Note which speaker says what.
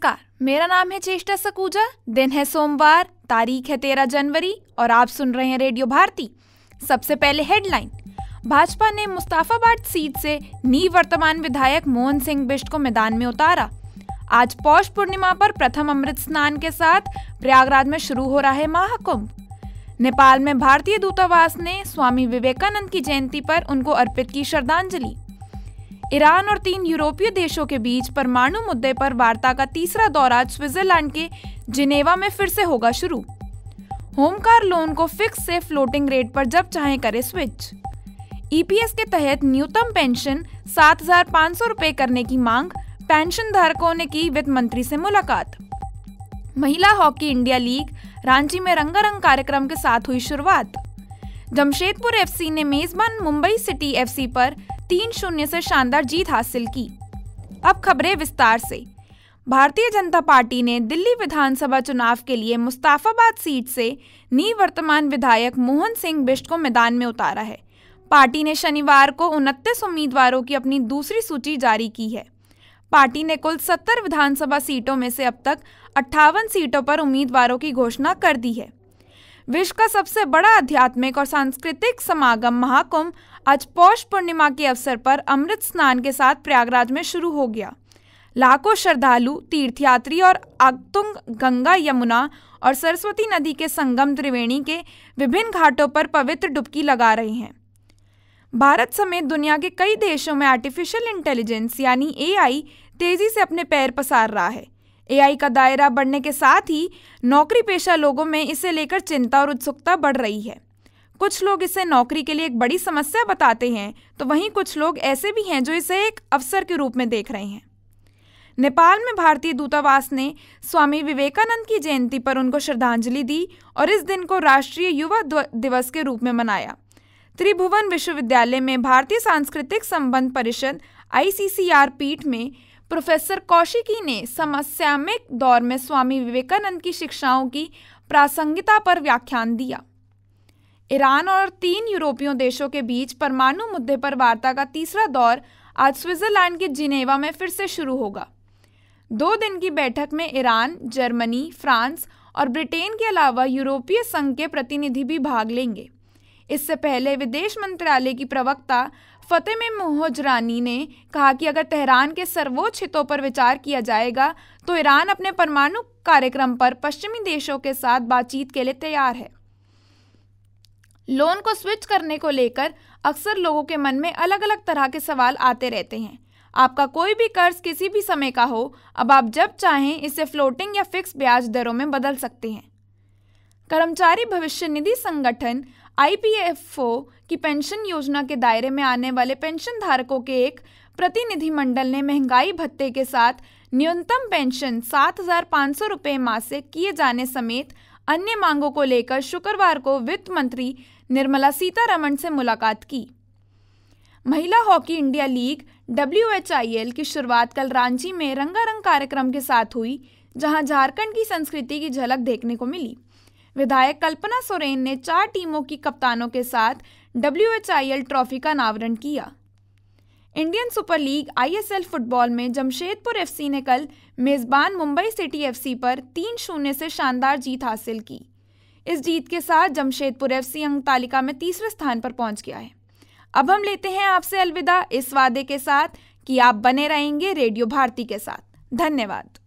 Speaker 1: नमस्कार, मेरा नाम है चेष्टा सकूजा। दिन है सोमवार, तारीख है 13 जनवरी और आप सुन रहे हैं रेडियो भारती। सबसे पहले हेडलाइन। भाजपा ने मुस्ताफाबाद सीट से निवर्तमान विधायक मोहन सिंह बिष्ट को मैदान में उतारा। आज पौष पूर्णिमा पर प्रथम अमृत स्नान के साथ प्रयागराज में शुरू हो रहा है महाकुंभ। नेपाल में भारतीय दूतावास ने स्वामी विवेकानंद की जयंती पर उनको अर्पित की श्रद्धांजलि। ईरान और 3 यूरोपीय देशों के बीच परमाणु मुद्दे पर वार्ता का तीसरा दौर आज स्विट्जरलैंड के जिनेवा में फिर से होगा शुरू। होम कार लोन को फिक्स से फ्लोटिंग रेट पर जब चाहे करे स्विच। ईपीएस के तहत न्यूनतम पेंशन 7,500 रुपए करने की मांग, पेंशन धारकों ने की वित्त मंत्री से मुलाकात। महिला हॉकी इंडिया लीग रांची में रंगारंग कार्यक्रम के साथ हुई शुरुआत। जमशेदपुर एफसी ने मेजबान मुंबई सिटी एफसी पर 3-0 से शानदार जीत हासिल की। अब खबरें विस्तार से। भारतीय जनता पार्टी ने दिल्ली विधानसभा चुनाव के लिए मुस्ताफाबाद सीट से निवर्तमान विधायक मोहन सिंह बिष्ट को मैदान में उतारा है। पार्टी ने शनिवार को 29 उम्मीदवारों की अपनी दूसरी सूची जारी की है। पार्टी ने कुल 70 विधानसभा सीटों में से अब तक 58 सीटों पर उम्मीदवारों की घोषणा कर दी है। विश्व का सबसे बड़ा आध्यात्मिक और सांस्कृतिक समागम महाकुंभ आज पौष पूर्णिमा के अवसर पर अमृत स्नान के साथ प्रयागराज में शुरू हो गया। लाखों श्रद्धालु, तीर्थयात्री और आगतुंग गंगा, यमुना और सरस्वती नदी के संगम त्रिवेणी के विभिन्न घाटों पर पवित्र डुबकी लगा रहे हैं। भारत समेत दुनिया के कई देशों में आर्टिफिशियल इंटेलिजेंस यानी एआई तेजी से अपने पैर पसार रहा है। एआई का दायरा बढ़ने के साथ ही नौकरी पेशा लोगों में इसे लेकर चिंता और उत्सुकता बढ़ रही है। कुछ लोग इसे नौकरी के लिए एक बड़ी समस्या बताते हैं, तो वहीं कुछ लोग ऐसे भी हैं जो इसे एक अवसर के रूप में देख रहे हैं। नेपाल में भारतीय दूतावास ने स्वामी विवेकानंद की जयंती पर उनको श्रद्धांजलि दी और इस दिन को राष्ट्रीय युवा दिवस के रूप में मनाया। त्रिभुवन विश्वविद्यालय में भारतीय सांस्कृतिक संबंध परिषद ICCR पीठ में प्रोफेसर कौशिकी ने समसामयिक दौर में स्वामी विवेकानंद की शिक्षाओं की प्रासंगिकता पर व्याख्यान दिया। ईरान और 3 यूरोपीय देशों के बीच परमाणु मुद्दे पर वार्ता का तीसरा दौर आज स्विट्जरलैंड के जिनेवा में फिर से शुरू होगा। 2 दिन की बैठक में ईरान, जर्मनी, फ्रांस और ब्रिटेन के अलावा यूरोपीय संघ के प्रतिनिधि भी भाग लेंगे। इससे पहले विदेश मंत्रालय की प्रवक्ता फतेह मोहजरानी ने कहा कि अगर तेहरान के सर्वोच्च हितों पर विचार किया जाएगा तो ईरान अपने परमाणु कार्यक्रम पर पश्चिमी देशों के साथ बातचीत के लिए तैयार है। लोन को स्विच करने को लेकर अक्सर लोगों के मन में अलग अलग तरह के सवाल आते रहते हैं। आपका कोई भी कर्ज किसी भी समय का हो, अब आप जब चाहें इसे फ्लोटिंग या फिक्स ब्याज दरों में बदल सकते हैं। कर्मचारी भविष्य निधि संगठन IPFO की पेंशन योजना के दायरे में आने वाले पेंशन धारकों के एक प्रतिनिधिमंडल ने महंगाई भत्ते के साथ न्यूनतम पेंशन 7,500 रुपये मासिक किए जाने समेत अन्य मांगों को लेकर शुक्रवार को वित्त मंत्री निर्मला सीतारमण से मुलाकात की। महिला हॉकी इंडिया लीग WHIL की शुरुआत कल रांची में रंगारंग कार्यक्रम के साथ हुई, जहां झारखंड की संस्कृति की झलक देखने को मिली। विधायक कल्पना सोरेन ने 4 टीमों की कप्तानों के साथ WHIL ट्रॉफी का अनावरण किया। Indian super league ISL football में जमशेदपुर एफसी ने कल मेजबान मुंबई सिटी एफसी पर 3-0 से शानदार जीत हासिल की। इस जीत के साथ जमशेदपुर एफसी अंक तालिका में तीसरे स्थान पर पहुंच गया है। अब हम लेते हैं आपसे अलविदा, इस वादे के साथ कि आप बने रहेंगे रेडियो भारती के साथ। धन्यवाद।